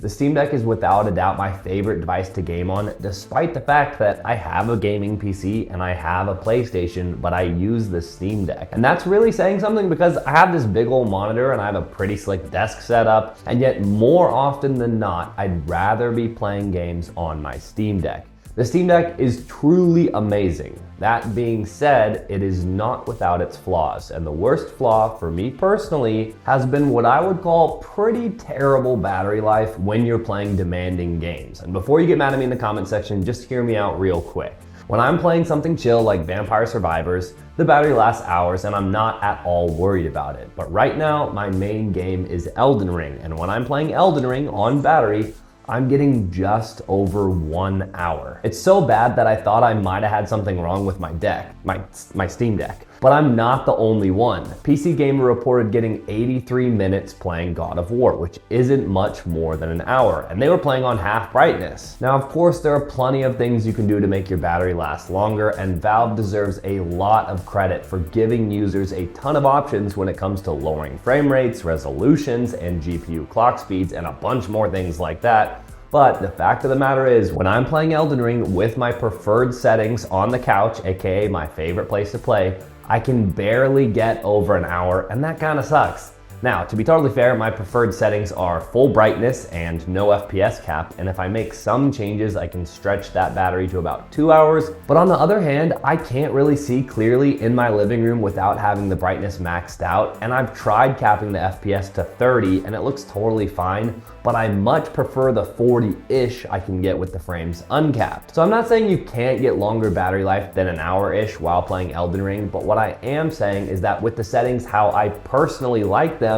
The Steam Deck is without a doubt my favorite device to game on, despite the fact that I have a gaming PC and I have a PlayStation, but I use the Steam Deck. And that's really saying something because I have this big old monitor and I have a pretty slick desk setup, and yet more often than not, I'd rather be playing games on my Steam Deck. The Steam Deck is truly amazing. That being said, it is not without its flaws, and the worst flaw for me personally has been what I would call pretty terrible battery life when you're playing demanding games. And before you get mad at me in the comment section, just hear me out real quick. When I'm playing something chill like Vampire Survivors, the battery lasts hours and I'm not at all worried about it. But right now, my main game is Elden Ring, and when I'm playing Elden Ring on battery, I'm getting just over 1 hour. It's so bad that I thought I might have had something wrong with my deck, my Steam Deck. But I'm not the only one. PC Gamer reported getting 83 minutes playing God of War, which isn't much more than an hour, and they were playing on half brightness. Now, of course, there are plenty of things you can do to make your battery last longer, and Valve deserves a lot of credit for giving users a ton of options when it comes to lowering frame rates, resolutions, and GPU clock speeds, and a bunch more things like that. But the fact of the matter is, when I'm playing Elden Ring with my preferred settings on the couch, aka my favorite place to play, I can barely get over an hour, and that kind of sucks. Now, to be totally fair, my preferred settings are full brightness and no FPS cap, and if I make some changes, I can stretch that battery to about 2 hours. But on the other hand, I can't really see clearly in my living room without having the brightness maxed out, and I've tried capping the FPS to 30, and it looks totally fine, but I much prefer the 40-ish I can get with the frames uncapped. So I'm not saying you can't get longer battery life than an hour-ish while playing Elden Ring, but what I am saying is that with the settings how I personally like them,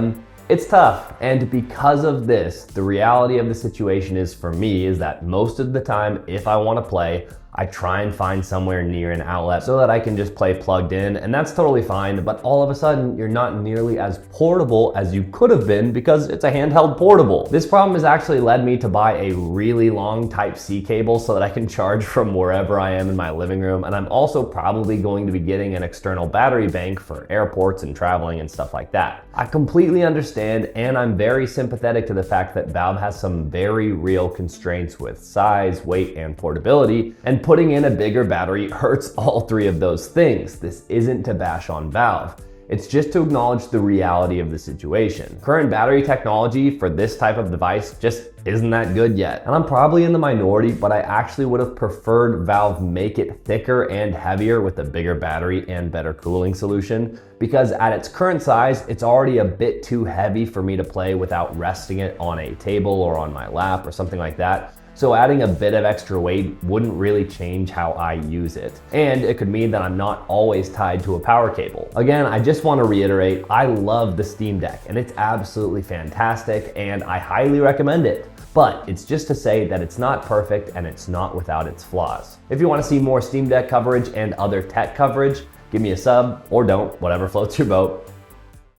it's tough. And because of this, the reality of the situation is for me is that most of the time, if I want to play, I try and find somewhere near an outlet so that I can just play plugged in, and that's totally fine, but all of a sudden you're not nearly as portable as you could have been because it's a handheld portable. This problem has actually led me to buy a really long Type-C cable so that I can charge from wherever I am in my living room, and I'm also probably going to be getting an external battery bank for airports and traveling and stuff like that. I completely understand, and I'm very sympathetic to the fact that Valve has some very real constraints with size, weight, and portability, and putting in a bigger battery hurts all three of those things. This isn't to bash on Valve. It's just to acknowledge the reality of the situation. Current battery technology for this type of device just isn't that good yet. And I'm probably in the minority, but I actually would have preferred Valve make it thicker and heavier with a bigger battery and better cooling solution, because at its current size, it's already a bit too heavy for me to play without resting it on a table or on my lap or something like that. So adding a bit of extra weight wouldn't really change how I use it. And it could mean that I'm not always tied to a power cable. Again, I just want to reiterate, I love the Steam Deck and it's absolutely fantastic and I highly recommend it. But it's just to say that it's not perfect and it's not without its flaws. If you want to see more Steam Deck coverage and other tech coverage, give me a sub or don't, whatever floats your boat.